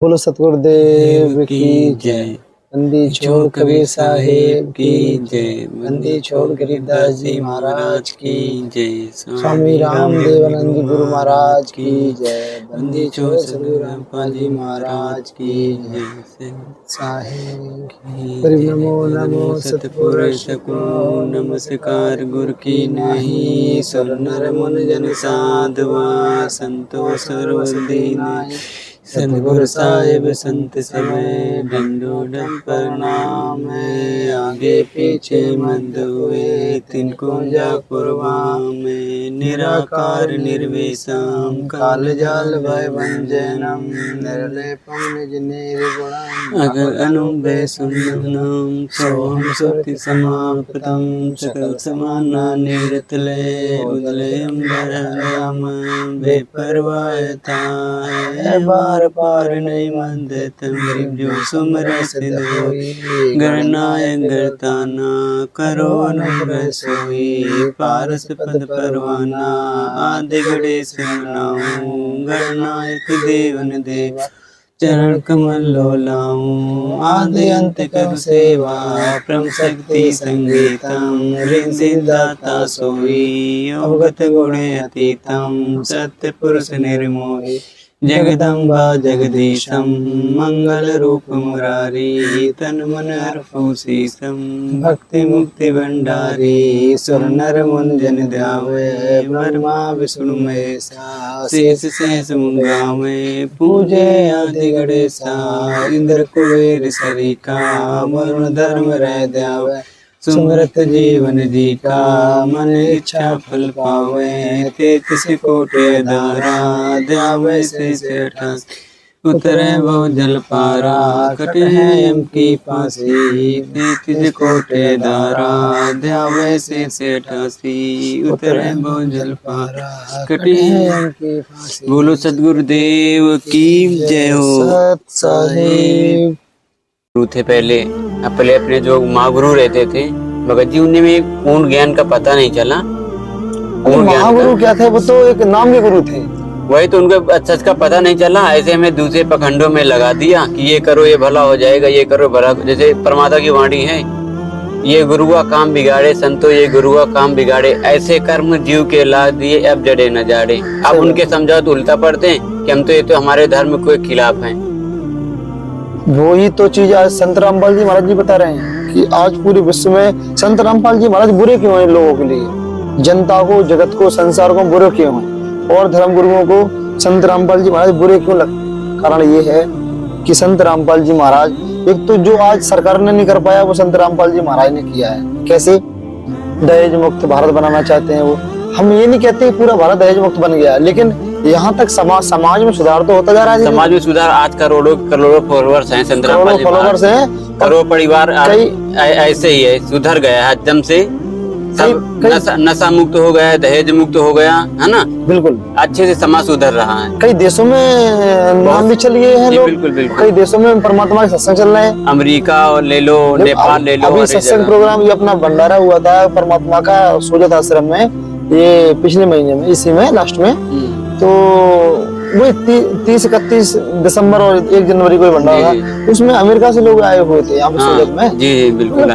बोलो सतगुरुदेव की जय। बंदी छोड़ कबीर साहेब की जय। बंदी छोड़ गरीबदास जी महाराज की जय। स्वामी रामदेवानंद जी गुरु महाराज की जय। बंदी छोड़ सतगुरु रामपाल जी महाराज की जय। साहेब गरीब नमो नमो सतपुरुष को नमस्कार गुरु की नहीं। सुर नर मन जन साधवा संतो सर्वदीनाय। सतगुरु साहिब संत समय दंडोदम प्रणाम। आगे पीछे मत हुए तिनको जा पुरवाम। निराकार निर्विषम काल जाल भय भंजनम। निर्लेपम निज निर्गुणम अगर अनुबे सुंदरम। सोहम सुरति समाप्तम सकल समाना निरतले। उदले अंबरम बेपरवाहता है। बार पार नहीं मंदत गरीब जो सुमर सिद्धोई। गणनायक गरताना करो अनुग्रह सोई। पारस पद परवाना आदि गणेश मनाऊं। गणनायक देवन देवा चरण कमल लो लाऊं। आदि अंत कर सेवा परम शक्ति संगीतम। ऋण सिद्धाता सोई अवगत गुणे अतीतम। सत्य पुरुष निर्मोही जगदम्बा जगदीशम। मंगल रूप मुरारी तन मन अर्पु शीसम। भक्ति मुक्ति भंडारी सुर नर मुन जन ध्यावे। ब्रह्मा विष्णु महेशा शेष शेष मुंगावे। पूजे आदि गणेशा इंद्र कुबेर सरिका। वरुण धर्म रह ध्यावे सुमरत जीवन जी का। मन इच्छा फल पावे तेतीस कोटि धारा। ध्यावे से 88 उतरे वो जल पारा। कटे हैं यम की फांसी 33 कोटि धारा। ध्यावे से 88 उतरे वो जल पारा। कटे हैं यम की फांसी। बोलो सतगुरुदेव की जय हो। सत साहिब गुरु थे पहले अपने जो महागुरु रहते थे भगत जी, उनमें एक पूर्ण ज्ञान का पता नहीं चला। महागुरु क्या थे? वो तो एक नाम के गुरु थे। वही तो उनको अच्छा का पता नहीं चला। ऐसे में दूसरे पखंडों में लगा दिया कि ये करो ये भला हो जाएगा, ये करो भला। जैसे परमात्मा की वाणी है, ये गुरु का काम बिगाड़े संतो ये गुरु का काम बिगाड़े। ऐसे कर्म जीव के ला दिए अब जड़े न जाड़े। अब उनके समझाओ तो उल्टा पड़ते हैं कि हम तो ये तो हमारे धर्म के खिलाफ हैं। वही तो चीज आज संत रामपाल जी महाराज जी बता रहे हैं कि आज पूरे विश्व में संत रामपाल जी महाराज बुरे क्यों हैं लोगों के लिए। जनता को, जगत को, संसार को बुरे क्यों हैं और धर्म गुरुओं को संत रामपाल जी महाराज बुरे क्यों लगते? कारण ये है कि संत रामपाल जी महाराज एक तो जो आज सरकार ने नहीं कर पाया वो संत रामपाल जी महाराज ने किया है। कैसे? दहेज मुक्त भारत बनाना चाहते हैं वो। हम ये नहीं कहते पूरा भारत दहेज मुक्त बन गया, लेकिन यहाँ तक समाज में सुधार तो होता जा रहा है। समाज में सुधार आज करोड़ों फॉलोअर्स हैं। करोड़ों फॉलोअर्स हैं। करोड़ों परिवार ऐसे ही है, सुधर गया है एकदम से। सब नशा मुक्त हो गया है, दहेज मुक्त हो गया है ना। बिल्कुल अच्छे से समाज सुधर रहा है। कई देशों में नाम भी चल गए हैं लोग। बिल्कुल बिल्कुल। कई देशों में परमात्मा के सत्संग चल रहे हैं। अमेरिका ले लो, नेपाल ले लो। अभी सत्संग प्रोग्राम ये अपना भंडारा हुआ था परमात्मा का सोजत आश्रम में, ये पिछले महीने में, इसी में लास्ट में। तो वो 30-31 दिसंबर और 1 जनवरी को भंडारा था। उसमें अमेरिका से लोग आए हुए थे यहाँ पे सोजत में। जी बिल्कुल।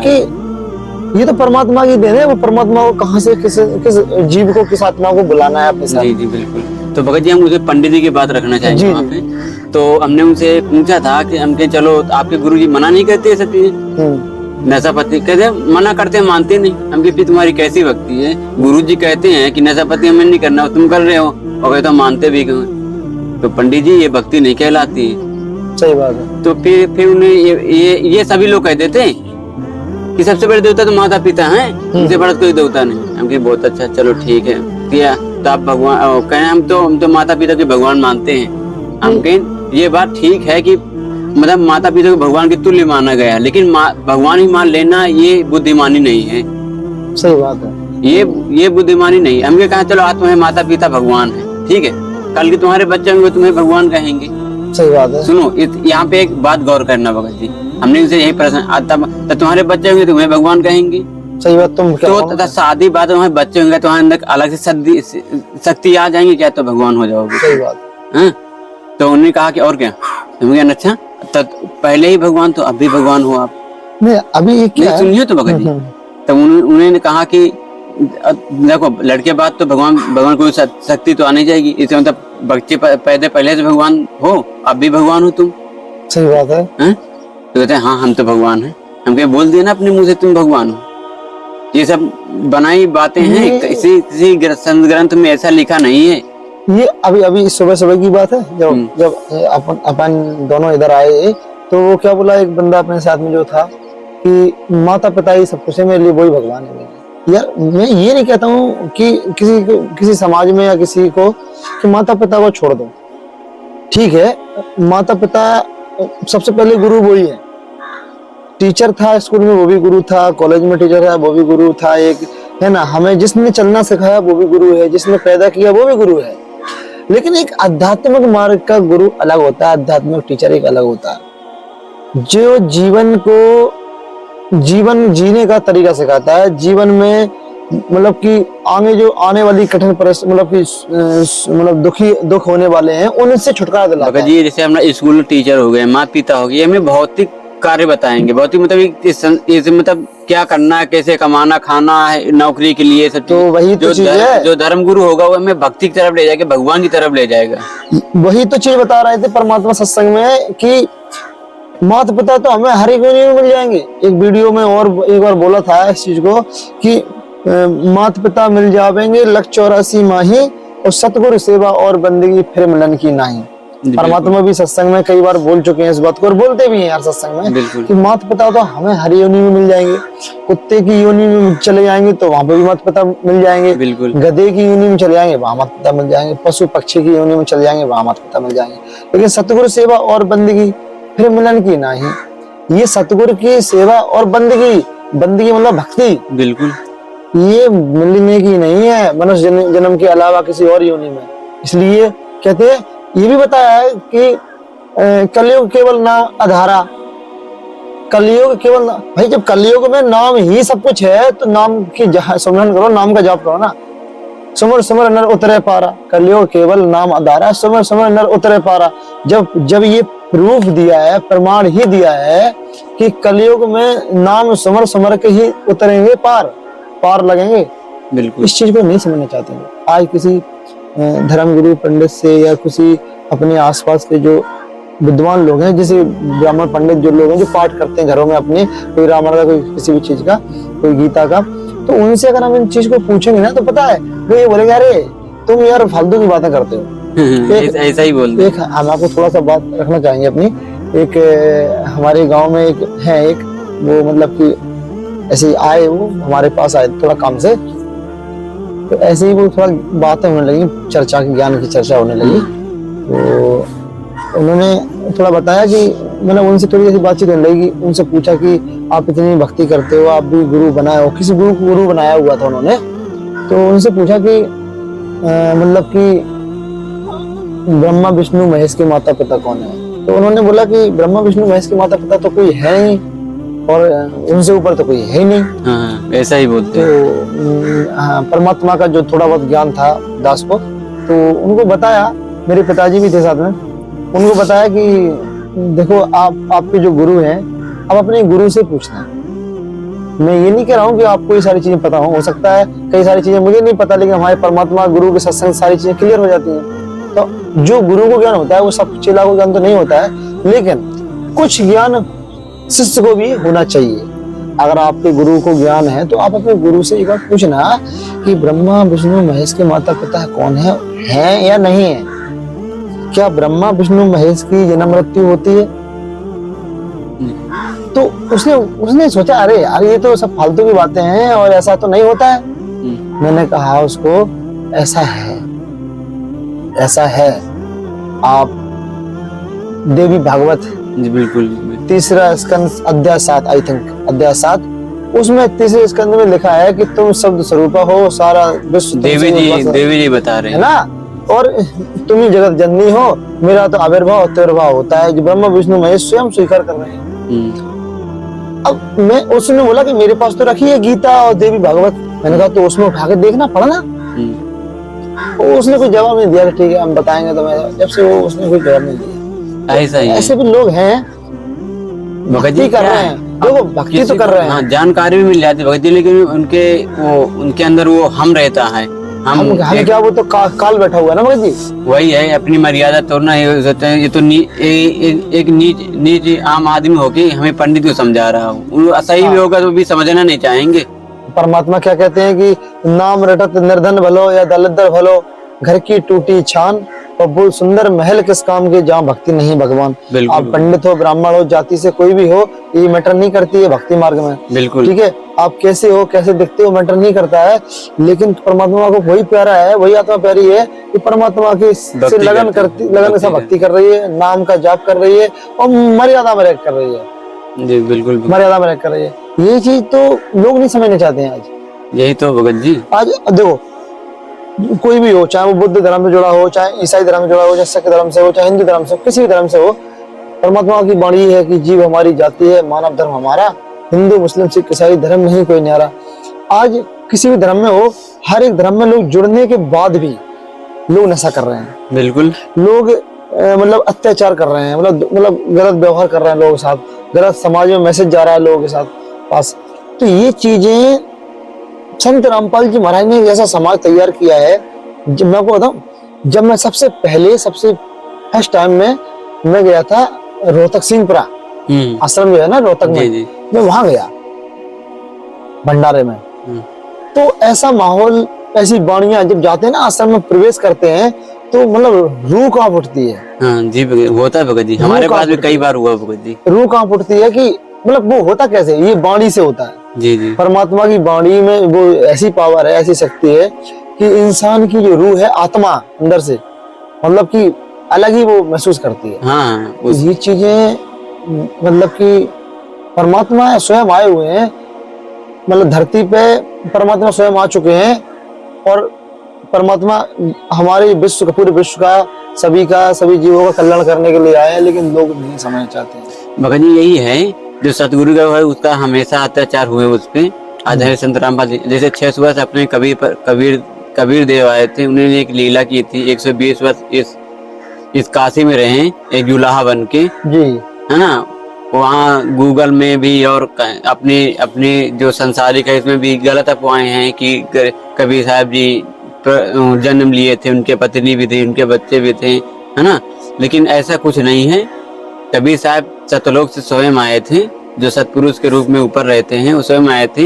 ये तो परमात्मा की देन है। वो परमात्मा को कहाँ से किस जीव को, किस आत्मा को बुलाना है अपने साथ। जी बिल्कुल। तो भगत जी हम उसे पंडित जी की बात रखना चाहेंगे वहाँ पे। तो हमने उनसे पूछा था कि हमके चलो आपके गुरु जी मना नहीं करते सब चीजें। नशा पत्ती कहते मना करते हैं, मानते नहीं। हमके फिर तुम्हारी कैसी भक्ति है? गुरु जी कहते हैं कि नशा पत्ती हमें नहीं करना, तुम कर रहे हो और कहते हो मानते भी क्यों? तो पंडित जी ये भक्ति नहीं कहलाती है। सही बात है। तो फिर उन्हें ये सभी लोग कह देते हैं कि सबसे बड़े देवता तो माता पिता हैं, उनसे बड़ा कोई देवता नहीं। हम कहे बहुत अच्छा, चलो ठीक है किया। तो आप भगवान कहें हम तो माता पिता के भगवान मानते हैं। हम कहें ये बात ठीक है कि मतलब माता पिता को भगवान के तुल्य माना गया, लेकिन भगवान ही मान लेना ये बुद्धिमानी नहीं है। सही बात है। ये बुद्धिमानी नहीं। हमके कहा चलो आज तुम्हारे माता पिता भगवान है, ठीक है, कल के तुम्हारे बच्चे होंगे तुम्हें भगवान कहेंगे। सही बात है। सुनो यहाँ पे एक बात गौर करना भगत जी, हमने उनसे यही प्रश्न तब तुम्हारे बच्चे होंगे तुम्हें भगवान कहेंगे। सही बात। तुम तो सादी बात है, तुम्हारे बच्चे होंगे तुम्हारे अंदर अलग से शक्ति आ जाएंगी क्या तो भगवान हो जाओगे। सही बात है। तो उन्होंने कहा कि और क्या हमने कहा अच्छा तब पहले ही भगवान तो अब भी भगवान हो आप। नहीं अभी ये क्या नहीं है? सुनिए तो भगत जी, तब उन्होंने कहा कि देखो लड़के बाद तो भगवान कोई शक्ति तो आनी जाएगी, इससे मतलब बच्चे पैदा पहले से भगवान हो, अब भी भगवान हो तुम। सही बात है। हैं? तो कहते हैं हाँ हम तो भगवान हैं। हम क्या बोल दिया ना अपने मुंह से तुम भगवान हो। ये सब बनाई बातें हैं, किसी संत ग्रंथ में ऐसा लिखा नहीं है। ये अभी सुबह सुबह की बात है, जब अपन दोनों इधर आए तो वो क्या बोला एक बंदा अपने साथ में जो था कि माता पिता ही सब कुछ है मेरे लिए, वही भगवान है मेरे। यार मैं ये नहीं कहता हूँ कि किसी समाज में या किसी को कि माता पिता को छोड़ दो, ठीक है, माता पिता सबसे पहले गुरु वही है। टीचर था स्कूल में वो भी गुरु था, कॉलेज में टीचर था वो भी गुरु था, एक है ना, हमें जिसने चलना सिखाया वो भी गुरु है, जिसने पैदा किया वो भी गुरु है। लेकिन एक आध्यात्मिक मार्ग का गुरु अलग होता है, आध्यात्मिक टीचर एक अलग होता है, जो जीवन जीने का तरीका सिखाता है, जीवन में मतलब कि आगे जो आने वाली कठिन परिस्थिति मतलब दुख होने वाले हैं उनसे छुटकारा दिलाता है। जी जैसे हमारा स्कूल टीचर हो गए, माता पिता हो गए, हमें भौतिक कार्य बताएंगे, भौतिक मतलब मतलब क्या करना है, कैसे कमाना खाना है नौकरी के लिए सब। तो वही तो चीज है, जो धर्म गुरु होगा वो हमें भक्ति की तरफ ले जाएगा, भगवान की तरफ ले जाएगा। वही तो चीज बता रहे थे परमात्मा सत्संग में कि माता पिता तो हमें हर एक में मिल जाएंगे। एक वीडियो में और एक बार बोला था इस चीज को कि माता पिता मिल जाएंगे लख 84 माही और सतगुरु सेवा और बंदगी फिर मिलन की नाही। परमात्मा भी सत्संग में कई बार बोल चुके हैं इस बात को और बोलते भी हैं यार सत्संग में कि माता पिता तो हमें हर योनि में मिल जाएंगे। कुत्ते की योनि में चले जाएंगे तो वहां पे भी माता पिता मिल जाएंगे, गधे की योनि में चले जाएंगे वहां माता पिता मिल जाएंगे, पशु पक्षी की योनि में चले जाएंगे वहां माता पिता मिल जाएंगे। लेकिन सतगुरु सेवा और बंदगी फिर मिलन की नाही। ये सतगुरु की सेवा और बंदगी मतलब भक्ति, बिल्कुल ये मिलने की नहीं है मनुष्य जन्म के अलावा किसी और योनि में। इसलिए कहते हैं, ये भी बताया है कि कलयुग केवल नाम आधारा, कलयुग केवल भाई जब कलयुग में नाम ही सब कुछ है तो नाम की सुमरन करो, नाम का जाप करो ना। सुमर सुमर नर उतरे पारा, कलयुग केवल नाम आधारा, सुमर सुमर नर उतरे पारा। जब ये प्रूफ दिया है, प्रमाण ही दिया है कि कलयुग में नाम सुमर सुमर के ही उतरेंगे पार लगेंगे। बिल्कुल इस चीज को नहीं समझना चाहते हैं। आज किसी धर्मगुरु पंडित से या किसी अपने आसपास के जो विद्वान लोग हैं, जैसे ब्राह्मण पंडित जो लोग हैं जो पाठ करते हैं घरों में अपने, कोई रामायण का, कोई किसी भी चीज का, कोई गीता का, तो उनसे अगर हम इन चीज को पूछेंगे ना तो पता है वो ये बोलेगा अरे तुम यार फालतू की बातें करते हो। ऐसा ही बोलते। एक हम आपको थोड़ा सा बात रखना चाहेंगे अपनी। एक हमारे गाँव में एक वो मतलब की ऐसे आए, वो हमारे पास आए थोड़ा काम से, तो ऐसे ही वो थोड़ा बातें होने लगी, चर्चा की, ज्ञान की चर्चा होने लगी। तो उन्होंने थोड़ा बताया कि मतलब उनसे थोड़ी ऐसी बातचीत होने लगी। उनसे पूछा कि आप इतनी भक्ति करते हो, आप भी गुरु बनाए हो, किसी गुरु को गुरु बनाया हुआ था उन्होंने। तो उनसे पूछा कि मतलब कि ब्रह्मा विष्णु महेश के माता पिता कौन है। तो उन्होंने बोला कि ब्रह्मा विष्णु महेश के माता पिता तो कोई है नहीं और उनसे ऊपर तो कोई है ही नहीं। हाँ, ऐसा ही बोलते। तो परमात्मा का जो थोड़ा बहुत ज्ञान था दास को, तो उनको बताया, मेरे पिताजी भी थे साथ में, उनको बताया कि देखो आपके जो गुरु हैं, आप अपने गुरु से पूछना। मैं ये नहीं कह रहा हूँ कि आपको ये सारी चीजें पता हो सकता है कई सारी चीजें मुझे नहीं पता, लेकिन हमारे परमात्मा गुरु के सत्संग सारी चीजें क्लियर हो जाती हैं। तो जो गुरु को ज्ञान होता है वो सब चेला को ज्ञान तो नहीं होता है, लेकिन कुछ ज्ञान शिष्य को भी होना चाहिए। अगर आपके गुरु को ज्ञान है तो आप अपने गुरु से एक बार पूछना कि ब्रह्मा विष्णु महेश के माता पिता कौन है या नहीं है। क्या ब्रह्मा विष्णु महेश की जन्म मृत्यु होती है? तो उसने सोचा अरे यार ये तो सब फालतू की बातें हैं और ऐसा तो नहीं होता है। मैंने कहा उसको ऐसा है। आप देवी भागवत, बिल्कुल, 3 स्कंद अध्याय 7, आई थिंक अध्याय 7, उसमें 3 स्कंद में लिखा है कि तुम शब्द स्वरूप हो, सारा विश्व देवी जी बता रहे हैं ना, और तुम ही जगत जननी हो, मेरा तो आविर्भाव तिर्भाव होता है, जो ब्रह्मा विष्णु महेश स्वयं स्वीकार कर रहे हैं। अब उसने बोला कि मेरे पास तो रखी है गीता और देवी भागवत। मैंने कहा तो उसमें उठा के देखना पड़ा ना। उसने कोई जवाब नहीं दिया कि ठीक है हम बताएंगे। तो मैं जब से उसने कोई जवाब नहीं दिया, ऐसा ही है। ऐसे भी लोग हैं भगत जी भक्ति कर क्या रहे है? हैं, देखो भक्ति किसी तो कर को- रहे हैं। हाँ, जानकारी भी मिल जाती है भगत जी, लेकिन उनके अंदर वो हम रहता है। हम एक- क्या, वो तो काल बैठा हुआ है ना भगत जी। वही है, अपनी मर्यादा तोड़ना ये सोचते हैं। ये तो एक नीच आम आदमी होके हमें पंडित को समझा रहा हूँ, वो सही भी होगा तो भी समझना नहीं चाहेंगे। परमात्मा क्या कहते हैं कि नाम रटत निर्धन भलो या दलिद्र भलो, घर की टूटी छान और वो सुंदर महल किस काम के जहाँ भक्ति नहीं भगवान। बिल्कुल, आप पंडित हो, ब्राह्मण हो, जाति से कोई भी हो, ये मैटर नहीं करती है भक्ति मार्ग में। बिल्कुल। ठीक है, आप कैसे हो, कैसे दिखते हो, मैटर नहीं करता है, लेकिन परमात्मा को वही प्यारा है, वही आत्मा प्यारी है कि परमात्मा की से भक्ति लगन करती है, लगन के साथ भक्ति कर रही है, नाम का जाप कर रही है और मर्यादा में रह कर रही है, जी बिल्कुल बिल्कुल। मर्यादा में रह कर रही है। ये चीज तो लोग नहीं समझना चाहते हैं आज। यही तो भगत जी। आज देखो, कोई भी हो, चाहे वो बुद्ध धर्म से जुड़ा हो, चाहे ईसाई धर्म से जुड़ा हो, चाहे सिख धर्म से हो, चाहे हिंदू धर्म से हो, किसी भी धर्म से हो, परमात्मा की वाणी है कि जीव हमारी जाति है, मानव धर्म हमारा, हिंदू मुस्लिम सिख ईसाई धर्म नहीं कोई न्यारा। आज किसी भी धर्म में हो, हर एक धर्म में लोग जुड़ने के बाद भी लोग नशा कर रहे हैं, बिल्कुल। लोग मतलब अत्याचार कर रहे हैं, मतलब गलत व्यवहार कर रहे हैं लोगों के साथ, गलत समाज में मैसेज जा रहा है लोगों के साथ पास। तो ये चीजें संत रामपाल जी महाराज ने जैसा समाज तैयार किया है। जब मैं आपको बताऊं, जब मैं सबसे फर्स्ट टाइम में मैं गया था रोहतक सिंहपुरा आश्रम जो है ना रोहतक में, जी। मैं वहां गया भंडारे में। तो ऐसा माहौल, ऐसी वाणियां जब जाते हैं ना आश्रम में प्रवेश करते हैं तो मतलब रूह कांप उठती है। हाँ जी होता है भगत जी, हमारे पास भी कई बार हुआ भगत जी। रूह कांप उठती है कि मतलब वो होता कैसे, ये वाणी से होता है। जी जी। परमात्मा की वाणी में वो ऐसी पावर है, ऐसी शक्ति है कि इंसान की जो रूह है, आत्मा अंदर से मतलब कि अलग ही वो महसूस करती है। हाँ ये चीजें मतलब कि परमात्मा स्वयं आए हुए हैं, मतलब धरती पे परमात्मा स्वयं आ चुके हैं और परमात्मा हमारे विश्व का, पूरे विश्व का, सभी जीवों का कल्याण करने के लिए आए हैं, लेकिन लोग नहीं समझना चाहते हैं। भगत जी यही है जो सतगुरु का है, उसका हमेशा अत्याचार हुए उस पे। आधे संत रामपाल जी जैसे 600 वर्ष अपने कबीर देव आए थे, उन्होंने एक लीला की थी। 120 वर्ष इस काशी में रहे, एक जुलाहा बन के, जी है ना। वहाँ गूगल में भी और अपने जो संसारिक है इसमें भी गलत अफवाहें हैं कि कबीर साहब जी जन्म लिए थे, उनके पत्नी भी थी, उनके बच्चे भी थे, है ना। लेकिन ऐसा कुछ नहीं है। कबीर साहब सतलोक से स्वयं आए थे, जो सतपुरुष के रूप में ऊपर रहते हैं, वो स्वयं आए थे।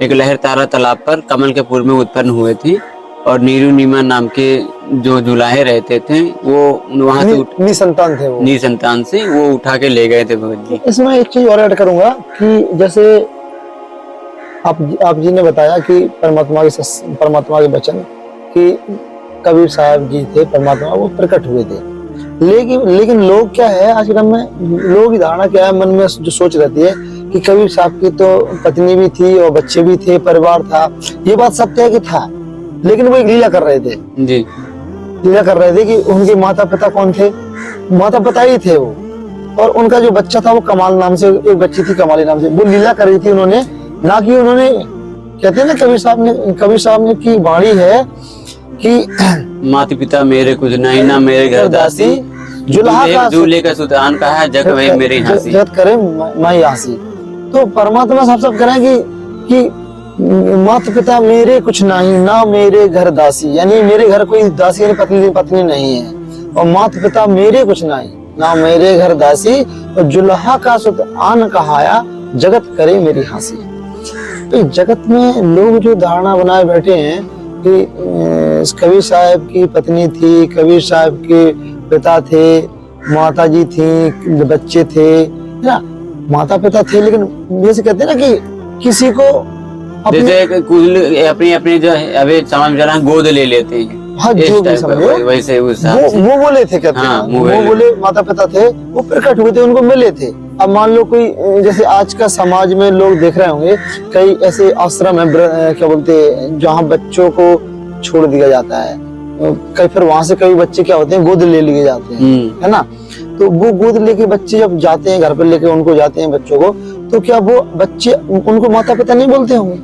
एक लहर तारा तालाब पर कमल के फूल में उत्पन्न हुए थे और नीरू नीमा नाम के जो जुलाहे रहते थे वो वहां से निसंतान थे, वो निसंतान से वो उठा के ले गए थे भगत जी। इसमें एक चीज और ऐड करूंगा कि जैसे आप जी ने बताया कि परमात्मा के वचन कि कबीर साहब जी थे परमात्मा, वो प्रकट हुए थे। लेकिन लोग क्या है आश्रम में, लोग की धारणा क्या है, मन में जो सोच रहती है कि कबीर साहब की तो पत्नी भी थी और बच्चे भी थे, परिवार था। ये बात सत्य है कि था, लेकिन वो एक लीला कर रहे थे जी। लीला कर रहे थे कि उनके माता पिता कौन थे, माता पिता ही थे वो, और उनका जो बच्चा था वो कमाल नाम से, एक बच्ची थी कमाली नाम से, वो लीला कर रही थी उन्होंने, ना कि उन्होंने, कहते हैं ना कबीर साहब ने की वाणी है कि माता पिता मेरे कुछ नहीं, ना मेरे घर दासी, दूल्हे का सुल्तान कहा है, जग वही मेरी हंसी, जगत करे मैं हंसी। तो परमात्मा साहब सब करें कि माता पिता मेरे कुछ नहीं, ना मेरे घर दासी, यानी मेरे घर कोई दासी यानी पत्नी नहीं है, और माता पिता मेरे कुछ नहीं, ना मेरे घर दासी, और जुल्हा का सुल्तान कहाया, जगत करे मेरी हंसी। तो जगत में लोग जो धारणा बनाए बैठे हैं कि कबीर साहब की पत्नी थी, कबीर साहब के पिता थे, माता जी थी, बच्चे थे ना, माता पिता थे, लेकिन जैसे कहते हैं ना कि किसी को जैसे अपनी जो अभी समाज में चला गोद ले लेते हैं, हाँ, जो भी समझो वैसे वो बोले थे, कहते हैं वो बोले माता पिता थे, वो प्रकट हुए थे, उनको मिले थे। अब मान लो कोई जैसे आज का समाज में लोग देख रहे होंगे, कई ऐसे आश्रम है, क्या बोलते हैं, जहाँ बच्चों को छोड़ दिया जाता है, कई फिर वहां से कई बच्चे क्या होते हैं गोद ले लिए जाते हैं, है ना। तो वो गोद लेके बच्चे जब जाते हैं घर पर लेके उनको जाते हैं बच्चों को, तो क्या वो बच्चे उनको माता पिता नहीं बोलते होंगे?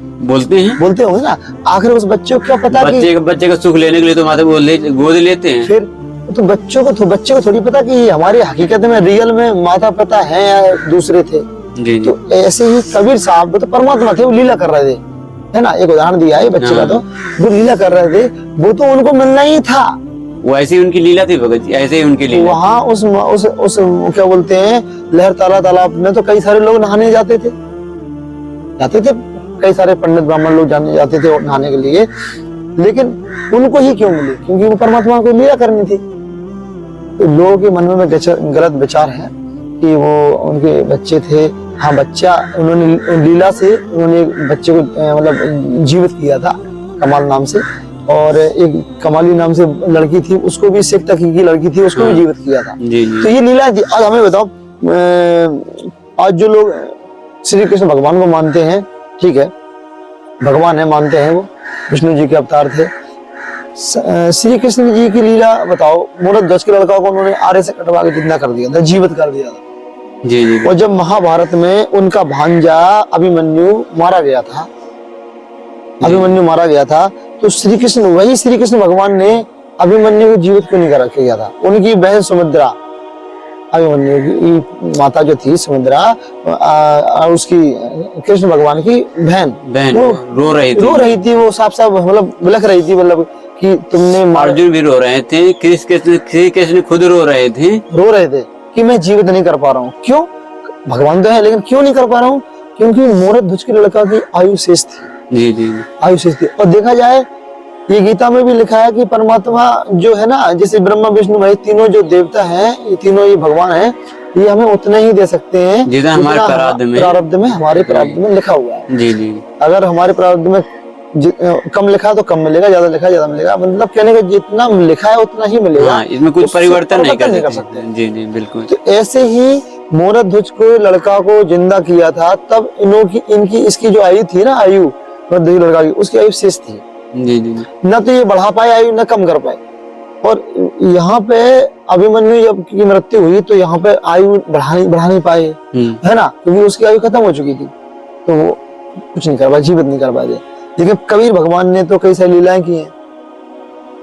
बोलते होंगे ना। आखिर उस बच्चे को क्या पता बच्चे का सुख लेने के लिए तो माता गोद लेते हैं। फिर तो बच्चे को थोड़ी पता कि हमारी हकीकत में रियल में माता पिता हैं या दूसरे थे। जी जी तो ऐसे ही कबीर साहब तो परमात्मा थे, वो लीला कर रहे थे, है ना। एक उदाहरण दिया है बच्चे का, तो वो लीला कर रहे थे, वो तो उनको मिलना ही था। वो ऐसे ही उनकी लीला थी भगत जी, ऐसे ही उनकी लीला। वहाँ उस क्या बोलते हैं, लहर तालाब में तो कई सारे लोग नहाने जाते थे, कई सारे पंडित ब्राह्मण लोग जाते थे नहाने के लिए, लेकिन उनको ही क्यों मिली? क्योंकि वो परमात्मा को लीला करनी थी। तो लोगों के मन में गलत विचार है कि वो उनके बच्चे थे। हाँ, बच्चा उन्होंने लीला से उन्होंने बच्चे को मतलब जीवित किया था कमाल नाम से, और एक कमाली नाम से लड़की थी, उसको भी सिख तकी की लड़की थी, उसको भी जीवित किया था। जी जी। तो ये लीला थी। आज हमें बताओ, आज जो लोग श्री कृष्ण भगवान को मानते हैं, ठीक है, भगवान है मानते हैं, वो विष्णु जी के अवतार थे। श्री कृष्ण जी की लीला बताओ, मूरत ध्वज के लड़का को उन्होंने आरे से कटवा के जिंदा कर दिया था, जीवित कर दिया था। जी जी। और जब महाभारत में उनका भांजा अभिमन्यु मारा गया था, तो श्री कृष्ण भगवान ने अभिमन्यु को जीवित क्यों नहीं कर रखा था? उनकी बहन सुमित्रा, अभिमन्यु की माता जो थी सुमित्रा, उसकी कृष्ण भगवान की बहन वो रो रही थी, वो साफ मतलब बिलख रही थी, मतलब कि तुमने अर्जुन भी रो रहे थे, श्री कृष्ण खुद रो रहे थे कि मैं जीवित नहीं कर पा रहा हूँ। क्यों? भगवान तो है, लेकिन क्यों नहीं कर पा रहा हूँ? क्योंकि मूरत ध्वज के लड़का की आयु शेष थी। जी जी, आयु शेष थी। और देखा जाए, ये गीता में भी लिखा है कि परमात्मा जो है ना, जैसे ब्रह्मा विष्णु महेश तीनों जो देवता हैं, ये तीनों ये भगवान हैं, ये हमें उतना ही दे सकते हैं जितना हमारे हमारे प्रारब्ध में लिखा हुआ है। जी जी। अगर हमारे प्रारब्ध में कम लिखा तो कम मिलेगा, ज्यादा लिखा ज्यादा मिलेगा, मतलब कहने का जितना लिखा है उतना ही मिलेगा। हाँ, इसमें कुछ परिवर्तन नहीं कर सकते। जी जी बिल्कुल। तो ऐसे ही मूरत ध्वज को लड़का को जिंदा किया था, तब इसकी जो आयु थी ना, आयु मूरत ध्वज लड़का की, उसकी आयु शेष थी। जी जी। न तो ये बढ़ा पाए आयु, न कम कर पाए। और यहाँ पे अभिमन्यु जब की मृत्यु हुई तो यहाँ पे आयु बढ़ा नहीं पाए, है ना, क्योंकि उसकी आयु खत्म हो चुकी थी, तो वो कुछ नहीं कर पाए, जीवित नहीं कर पाए। लेकिन कबीर भगवान ने तो कई सारी लीलाएं की हैं,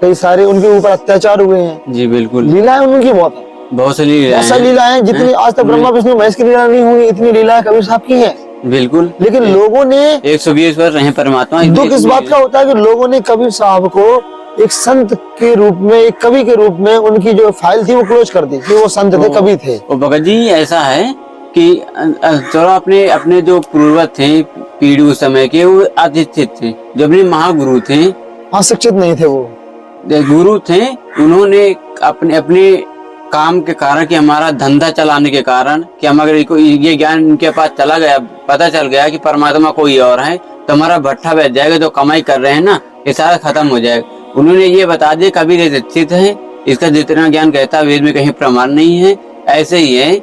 कई सारे उनके ऊपर अत्याचार हुए हैं। जी बिल्कुल। लीलाएं उनकी बहुत सारी लीलाएं, जितनी आज तक ब्रह्मा विष्णु महेश की लीला नहीं हुई, इतनी लीलाएं कबीर साहब की हैं। बिल्कुल। लेकिन लोगों ने 120 वर्ष रहे परमात्मा। दुख इस बात का होता है कि लोगों ने कबीर साहब को एक संत के रूप में, एक कवि के रूप में, उनकी जो फाइल थी वो क्लोज कर दी कि वो संत थे, कवि थे। भगत जी ऐसा है कि चलो अपने जो पूर्वज थे पीढ़ी उस समय के, वो अशिक्षित थे, जो अपने महागुरु थे, हाँ शिक्षित नहीं थे, वो गुरु थे। उन्होंने अपने काम के कारण, कि हमारा धंधा चलाने के कारण, कि हम अगर ये ज्ञान इनके पास चला गया, पता चल गया कि परमात्मा कोई और है, तो हमारा भट्ठा बैठ जाएगा, जो कमाई कर रहे हैं ना, ये सारा खत्म हो जाएगा। उन्होंने ये बता दिया, कबीर ये शिक्षित है, इसका जितना ज्ञान कहता है वेद में कहीं प्रमाण नहीं है। ऐसे ही है,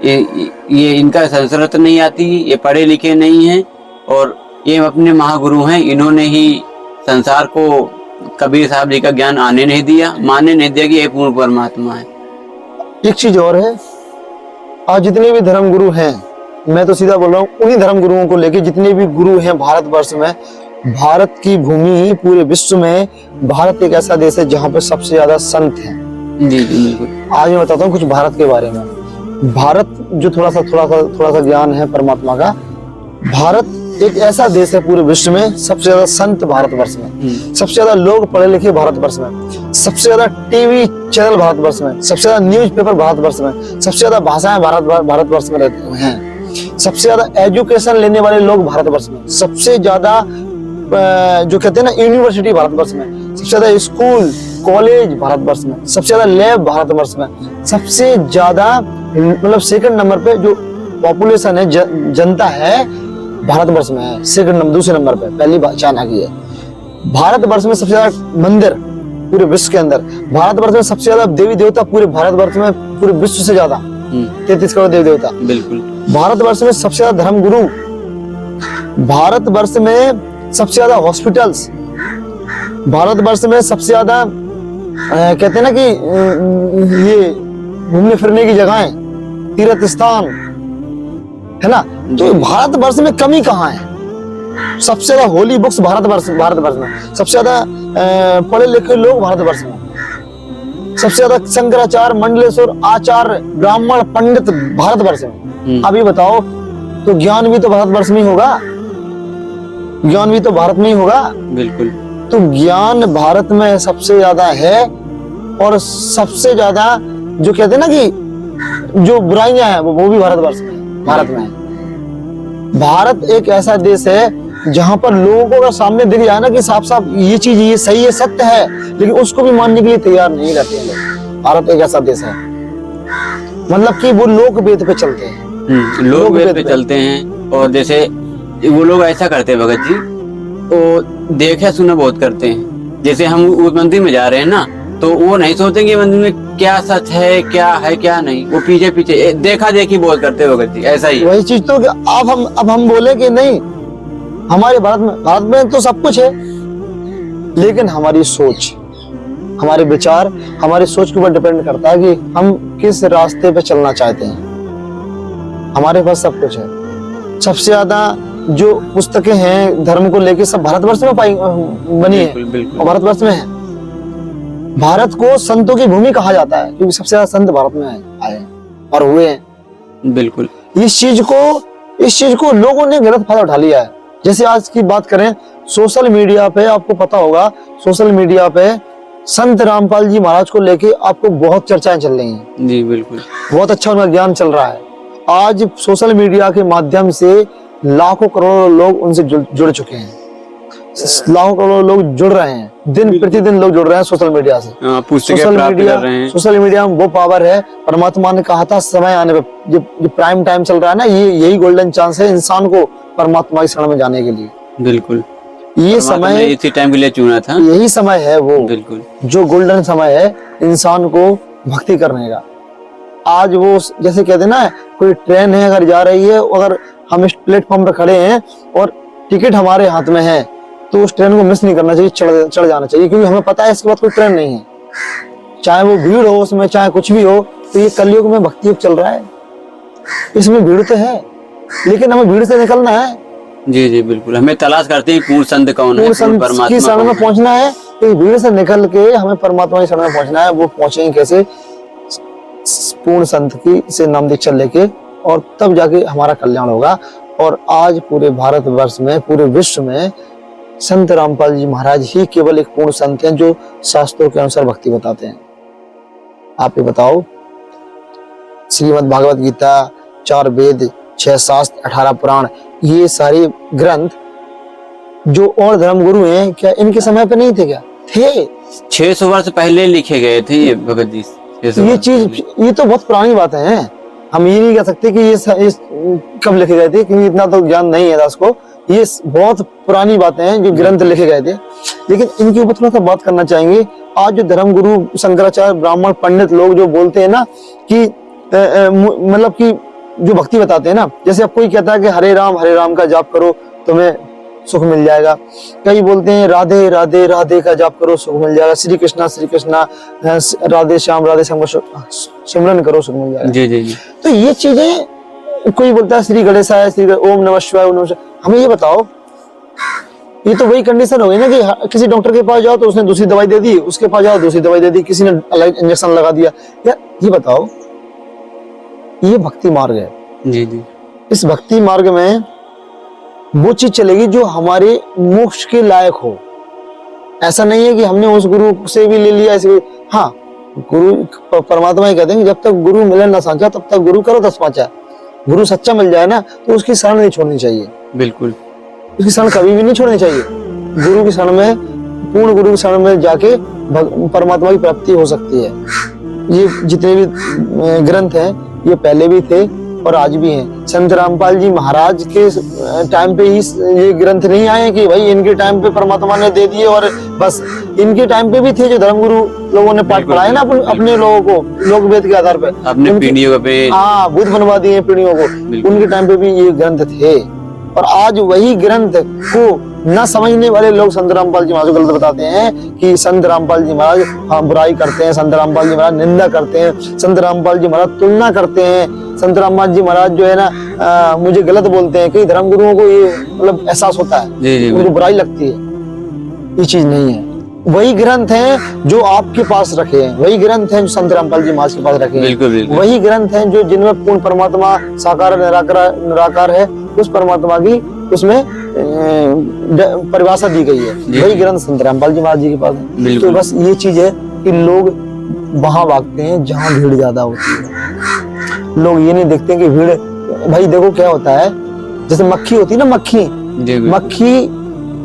ये इनका संस्कृत नहीं आती, ये पढ़े लिखे नहीं है, और ये अपने महागुरु हैं, इन्होंने ही संसार को कबीर साहब जी का ज्ञान आने नहीं दिया, मानने नहीं दिया कि ये पूर्ण परमात्मा है। एक चीज और है, आज जितने भी धर्म गुरु हैं, मैं तो सीधा बोल रहा हूँ, उन्हीं धर्म गुरुओं को लेके जितने भी गुरु हैं भारतवर्ष में, भारत की भूमि, पूरे विश्व में भारत एक ऐसा देश है जहाँ पे सबसे ज्यादा संत हैं। जी जी बिल्कुल। आज मैं बताता हूँ कुछ भारत के बारे में। भारत जो थोड़ा सा ज्ञान है परमात्मा का, भारत एक ऐसा देश है पूरे विश्व में, सबसे ज्यादा संत भारतवर्ष में, सबसे ज्यादा लोग पढ़े लिखे भारतवर्ष में, सबसे ज्यादा टीवी चैनल भारतवर्ष में, सबसे ज्यादा न्यूज़पेपर भारतवर्ष में, सबसे ज्यादा भाषाएं भारतवर्ष में रहते हैं, सबसे ज्यादा एजुकेशन लेने वाले लोग भारतवर्ष में, सबसे ज्यादा जो कहते हैं ना यूनिवर्सिटी भारतवर्ष में, सबसे ज्यादा स्कूल कॉलेज भारतवर्ष में, सबसे ज्यादा लैब भारतवर्ष में, सबसे ज्यादा मतलब सेकंड नंबर पे जो पॉपुलेशन है, जनता है, भारतवर्ष में है। सेकंड नंबर, दूसरे नंबर पे, पहली चाइना की है। भारतवर्ष में सबसे ज्यादा मंदिर पूरे विश्व के अंदर, भारतवर्ष में सबसे ज्यादा देवी देवता पूरे भारतवर्ष में, पूरे विश्व से ज्यादा 33 करोड़ देवी देवता। बिल्कुल। भारतवर्ष में सबसे ज्यादा धर्म गुरु, भारतवर्ष में सबसे ज्यादा हॉस्पिटल्स, भारतवर्ष में सबसे ज्यादा कहते हैं ना कि ये घूमने फिरने की जगहें, तीर्थ स्थान, है ना। तो भारतवर्ष में कमी कहाँ है? सबसे ज्यादा होली बुक्स भारतवर्ष में, सबसे ज्यादा पढ़े लिखे लोग भारतवर्ष में, सबसे ज्यादा शंकराचार्य, मंडलेश्वर, आचार्य, ब्राह्मण, पंडित भारतवर्ष में। अभी बताओ, तो ज्ञान भी तो भारतवर्ष में ही होगा, ज्ञान भी तो भारत में ही होगा। बिल्कुल। तो ज्ञान भारत में सबसे ज्यादा है, और सबसे ज्यादा जो कहते हैं ना कि जो बुराइयां हैं वो भी भारत में है। भारत एक ऐसा देश है जहां पर लोगों को अगर सामने दिख जाए ना कि साफ साफ ये चीज ये सही है, सत्य है, लेकिन उसको भी मानने के लिए तैयार नहीं रहते हैं लोग। भारत एक ऐसा देश है, मतलब कि वो लोक वेद पे चलते हैं, लोग वेद पे चलते हैं। और जैसे वो लोग ऐसा करते हैं भगत जी, वो देखे सुने बहुत करते हैं। जैसे हम उस मंदिर में जा रहे हैं ना, तो वो नहीं सोचते कि मंदिर में क्या सच है क्या नहीं, वो पीछे पीछे देखा देखी बहुत करते हैं भगत जी। ऐसा ही वही चीज तो अब हम बोले कि नहीं, हमारे भारत में तो सब कुछ है, लेकिन हमारी सोच, हमारे विचार, हमारी सोच के ऊपर डिपेंड करता है कि हम किस रास्ते पे चलना चाहते हैं। हमारे पास सब कुछ है। सबसे ज्यादा जो पुस्तकें हैं धर्म को लेके सब भारतवर्ष में बनी है, और भारतवर्ष में है। भारत को संतों की भूमि कहा जाता है, क्योंकि सबसे ज्यादा संत भारत में आए और हुए हैं। बिल्कुल। इस चीज को लोगों ने गलत फायदा उठा लिया है। जैसे आज की बात करें, सोशल मीडिया पे आपको पता होगा, सोशल मीडिया पे संत रामपाल जी महाराज को लेके आपको बहुत चर्चाएं चल रही हैं। जी बिल्कुल। बहुत अच्छा उनका ज्ञान चल रहा है। आज सोशल मीडिया के माध्यम से लाखों करोड़ों लोग उनसे जुड़ चुके हैं, लाखों करोड़ों लोग जुड़ रहे हैं, दिन प्रतिदिन लोग जुड़ रहे हैं सोशल मीडिया से। सोशल मीडिया में वो पावर है, परमात्मा ने कहा था समय आने पे, जो प्राइम टाइम चल रहा है ना, यही गोल्डन चांस है इंसान को परमात्मा की शरण में जाने के लिए। बिल्कुल। ये समय इसी टाइम के लिए चुना था, यही समय है वो, बिल्कुल, जो गोल्डन समय है इंसान को भक्ति करने का। आज वो जैसे कहते हैं ना, कोई ट्रेन है अगर जा रही है, अगर हम इस प्लेटफॉर्म पे खड़े हैं और टिकट हमारे हाथ में है, तो उस ट्रेन को मिस नहीं करना चाहिए, चढ़ जाना चाहिए, क्योंकि हमें पता है इसके बाद कोई ट्रेन नहीं है। चाहे वो भीड़ हो उसमें, चाहे कुछ भी हो, तो ये कलयुग में भक्ति युग चल रहा है, इसमें भीड़ तो है, लेकिन हमें भीड़ से निकलना है। जी जी बिल्कुल। हमें तलाश करते हैं पूर्ण संत कौन है, पूर्ण संत की शरण में पहुंचना है। तो भीड़ से निकल के हमें परमात्मा की शरण में पहुंचना है। वो पहुंचेंगे कैसे? पूर्ण संत की से नाम दीक्षा लेके, और तब जाके हमारा कल्याण होगा। और आज पूरे भारतवर्ष में, पूरे विश्व में संत रामपाल जी महाराज ही केवल एक पूर्ण संत हैं जो शास्त्रों के अनुसार भक्ति बताते हैं। आप ये बताओ, श्रीमद् भागवत गीता, 4 वेद, 6 शास्त्र, 18 पुराण, ये सारे ग्रंथ जो और धर्मगुरु हैं, क्या इनके समय पे नहीं थे? क्या थे? 600 वर्ष पहले लिखे गए थे ये भगत जी। ये चीज, ये तो बहुत पुरानी बात है। हम ये नहीं कह सकते कि ये कब लिखे गए थे, क्योंकि इतना तो ज्ञान नहीं है दास को। ये बहुत पुरानी बातें हैं जो ग्रंथ लिखे गए थे, लेकिन इनके ऊपर थोड़ा सा बात करना चाहेंगे। आज जो धर्मगुरु, शंकराचार्य, ब्राह्मण, पंडित लोग जो बोलते हैं ना कि मतलब कि जो भक्ति बताते हैं ना, जैसे अब कोई कहता है कि हरे राम का जाप करो तुम्हें सुख मिल जाएगा। कई बोलते हैं राधे राधे राधे का जाप करो सुख मिल जाएगा, श्री कृष्णा राधे श्याम का सिमरन करो सुख मिल जाएगा। जी जी जी। तो ये चीजें, कोई बोलता है श्री गणेशाय, ओम नमः शिवाय, ओम नमः शिवाय। हमें ये बताओ, ये तो वही कंडीशन हो गई ना कि किसी डॉक्टर के पास जाओ तो उसने दूसरी दवाई दे दी, उसके पास जाओ दूसरी दवाई दे दी, किसी ने अलग इंजेक्शन लगा दिया। यार ये बताओ, ये भक्ति मार्ग है। जी जी। इस भक्ति मार्ग में वो चीज चलेगी जो हमारे मोक्ष के लायक हो। ऐसा नहीं है कि हमने उस गुरु से भी ले लिया ऐसे। हाँ, गुरु परमात्मा ही कहते हैं कि जब तक गुरु मिले ना सांचा तब तक गुरु करो 10 पांचा। गुरु सच्चा मिल जाए ना तो उसकी शरण नहीं छोड़नी चाहिए। बिल्कुल, उसकी शरण कभी भी नहीं छोड़नी चाहिए। गुरु की शरण में, पूर्ण गुरु की शरण में जाके परमात्मा की प्राप्ति हो सकती है। ये जितने भी ग्रंथ हैं ये पहले भी थे और आज भी हैं। संत रामपाल जी महाराज के टाइम पे ही ये ग्रंथ नहीं आए कि भाई इनके टाइम पे परमात्मा ने दे दिए और बस। इनके टाइम पे भी थे जो धर्मगुरु लोगों ने पाठ पढ़ाए ना अपने लोगों को, लोक वेद के आधार पे अपने पीढ़ियों पे, हाँ, बुद्ध बनवा दिए पीढ़ियों को। उनके टाइम पे भी ये ग्रंथ थे, और आज वही ग्रंथ को न समझने वाले लोग संत रामपाल जी महाराज को गलत बताते हैं कि संत रामपाल जी महाराज हाँ बुराई करते हैं, संत रामपाल जी महाराज निंदा करते हैं, संत रामपाल जी महाराज तुलना करते हैं, संत रामपाल जी महाराज जो है ना मुझे गलत बोलते हैं। कई धर्मगुरुओं को ये मतलब एहसास होता है, उनको बुराई लगती है। ये चीज नहीं है। वही ग्रंथ हैं जो आपके पास रखे हैं, वही ग्रंथ हैं जो संत रामपाल जी महाराज के पास रखे हैं। बिल्कुल बिल्कुल। वही ग्रंथ हैं जो जिनमें पूर्ण परमात्मा साकार निराकार है, उस परमात्मा की उसमें परिभाषा दी गई है। वही ग्रंथ संत रामपाल जी महाराज जी के पास है। तो बस ये चीज है कि लोग वहां भागते हैं जहां भीड़ ज्यादा होती है। लोग ये नहीं देखते कि भीड़, भाई देखो क्या होता है, जैसे मक्खी होती है ना, मक्खी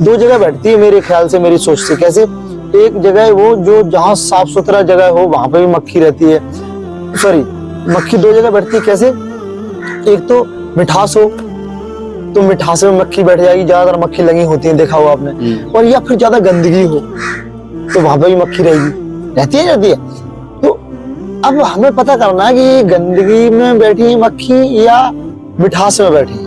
दो जगह बैठती है मेरे ख्याल से, मेरी सोच से। कैसे? एक जगह वो जो जहां साफ सुथरा जगह हो वहां पे भी मक्खी रहती है, सॉरी मक्खी दो जगह बैठती है। कैसे? एक तो मिठास हो तो मिठास में मक्खी बैठ जाएगी, ज्यादातर मक्खी लगी होती है, देखा हुआ आपने। और या फिर ज्यादा गंदगी हो तो वहां पे भी मक्खी रहती है। तो अब हमें पता करना है कि ये गंदगी में बैठी है मक्खी या मिठास में बैठी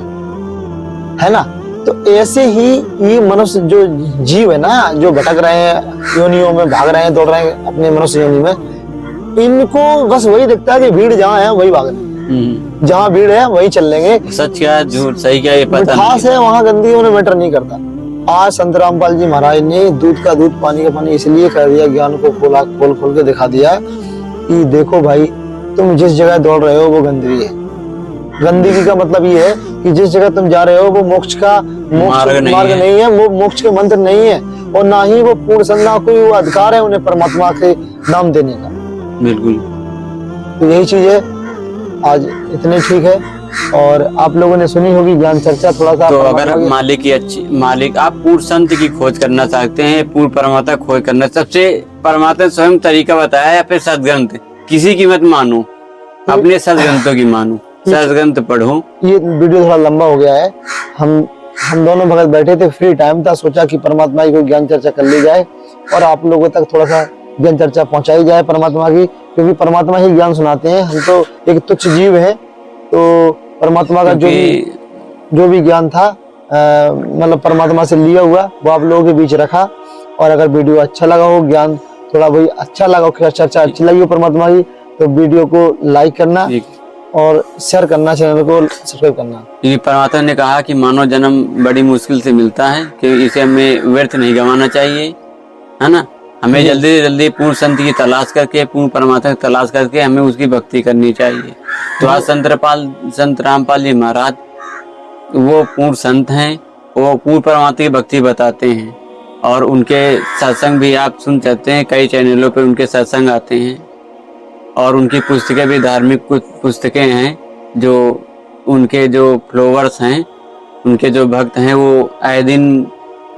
है ना। तो ऐसे ही ये मनुष्य जो जीव है ना, जो भटक रहे हैं योनियों में, भाग रहे हैं, दौड़ रहे हैं अपने मनुष्य योनि में, इनको बस वही दिखता है कि भीड़ जहाँ है वही भाग रहे हैं, जहाँ भीड़ है वही चल लेंगे। सच क्या झूठ सही क्या ये पता मिठास है वहाँ गंदगी उन्हें मैटर नहीं करता। आज संत रामपाल जी महाराज ने दूध का दूध पानी का पानी इसलिए कर दिया, ज्ञान को खोल के दिखा दिया कि देखो भाई, तुम जिस जगह दौड़ रहे हो वो गंदगी है। गंदगी का मतलब ये है कि जिस जगह तुम जा रहे हो वो मोक्ष का मार्ग नहीं है, वो मोक्ष के मंत्र नहीं है, और ना ही वो पूर्ण संज्ञा कोई वो अधिकार है उन्हें परमात्मा के नाम देने का। बिल्कुल, तो यही चीज है। आज इतने ठीक है। और आप लोगों ने सुनी होगी ज्ञान चर्चा थोड़ा सा। तो अगर मालिक आप पूर्ण संत की खोज करना चाहते हैं, पूर्ण परमात्मा खोज करना, सबसे परमात्मा स्वयं तरीका बताया है, फिर सदग्रंथ किसी की मत मानो, अपने सदग्रंथों की मानो, सदग्रंथ पढ़ो। ये वीडियो थोड़ा लंबा हो गया है। हम दोनों भगत बैठे थे, फ्री टाइम था, सोचा कि परमात्मा की कोई ज्ञान चर्चा कर ली जाए और आप लोगों तक थोड़ा सा ज्ञान चर्चा पहुंचाई जाए परमात्मा की, क्योंकि परमात्मा ही ज्ञान सुनाते हैं। हम तो एक तुच्छ जीव है, तो परमात्मा का जो भी ज्ञान था मतलब परमात्मा से लिया हुआ वो आप लोगों के बीच रखा। और अगर वीडियो अच्छा लगा हो, ज्ञान थोड़ा वही अच्छा लगा हो, चर्चा अच्छी लगी हो परमात्मा की, तो वीडियो को लाइक करना और शेयर करना, चैनल को सब्सक्राइब करना। क्योंकि परमात्मा ने कहा कि मानव जन्म बड़ी मुश्किल से मिलता है, कि इसे हमें व्यर्थ नहीं गंवाना चाहिए, है ना। हमें जल्दी से जल्दी पूर्ण संत की तलाश करके, पूर्ण परमात्मा की तलाश करके हमें उसकी भक्ति करनी चाहिए। तो आज संत रामपाल जी महाराज वो पूर्ण संत हैं, वो पूर्ण परमात्मा की भक्ति बताते हैं। और उनके सत्संग भी आप सुन सकते हैं, कई चैनलों पर उनके सत्संग आते हैं। और उनकी पुस्तकें भी धार्मिक कुछ पुस्तकें हैं, जो उनके जो फॉलोवर्स हैं, उनके जो भक्त हैं, वो आए दिन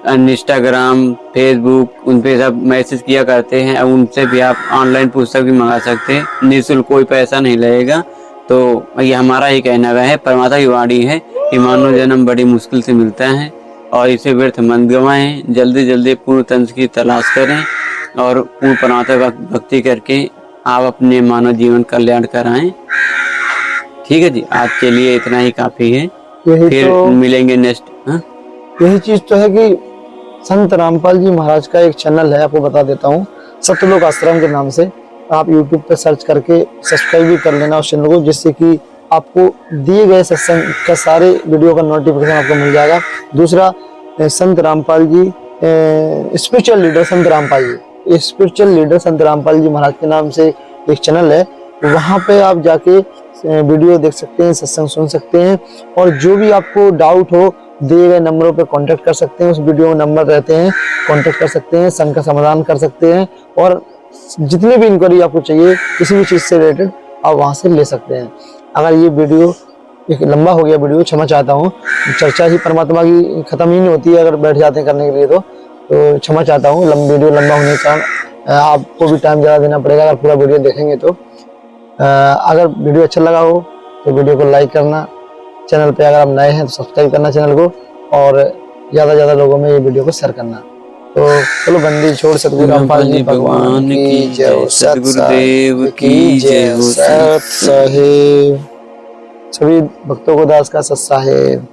इंस्टाग्राम, फेसबुक उन पे सब मैसेज किया करते हैं। और उनसे भी आप ऑनलाइन पुस्तक भी मंगा सकते हैं, निःशुल्क, कोई पैसा नहीं लगेगा। तो ये हमारा ही कहना है, परमात्मा की वाणी है कि मानव जन्म बड़ी मुश्किल से मिलता है और इसे व्यर्थ मत गंवाएं। जल्दी जल्दी पूर्ण तंत्र की तलाश करें और पूर्ण परमात्मा भक्ति करके आप अपने मानव जीवन कल्याण कराएं। ठीक है जी, आज के लिए इतना ही काफी है, फिर तो मिलेंगे नेक्स्ट। यही चीज तो है कि संत रामपाल जी महाराज का एक चैनल है, आपको बता देता हूँ, सत्यलोक आश्रम के नाम से। आप YouTube पे सर्च करके सब्सक्राइब भी कर लेना उस चैनल को, जिससे कि आपको दिए गए सत्संग का सारे वीडियो का नोटिफिकेशन आपको मिल जाएगा। दूसरा, संत रामपाल जी स्पिरिचुअल लीडर संत रामपाल जी, स्पिरिचुअल लीडर संत रामपाल जी महाराज के नाम से एक चैनल है, वहाँ पे आप जाके वीडियो देख सकते हैं, सत्संग सुन सकते हैं। और जो भी आपको डाउट हो, दिए गए नंबरों पे कांटेक्ट कर सकते हैं, उस वीडियो में नंबर रहते हैं, कांटेक्ट कर सकते हैं, संघ का समाधान कर सकते हैं। और जितने भी इंक्वायरी आपको चाहिए किसी भी चीज़ से रिलेटेड, आप वहाँ से ले सकते हैं। अगर ये वीडियो एक लंबा हो गया, वीडियो क्षमा चाहता हूँ, चर्चा ही परमात्मा की खत्म ही नहीं होती है अगर बैठ जाते हैं करने के लिए, तो क्षमा चाहता हूँ। वीडियो लंबा होने के कारण आपको भी टाइम ज़्यादा देना पड़ेगा अगर पूरा वीडियो देखेंगे तो। अगर वीडियो अच्छा लगा हो तो वीडियो को लाइक करना, चैनल पे अगर आप नए हैं तो सब्सक्राइब करना चैनल को, और ज़्यादा से ज़्यादा लोगों में ये वीडियो को शेयर करना। तो चलो, बंदी छोड़ सतगुरु रामपाल जी भगवान की जय, सतगुरुदेव की जय, सत साहिब, सभी भक्तों को दास का सत साहिब।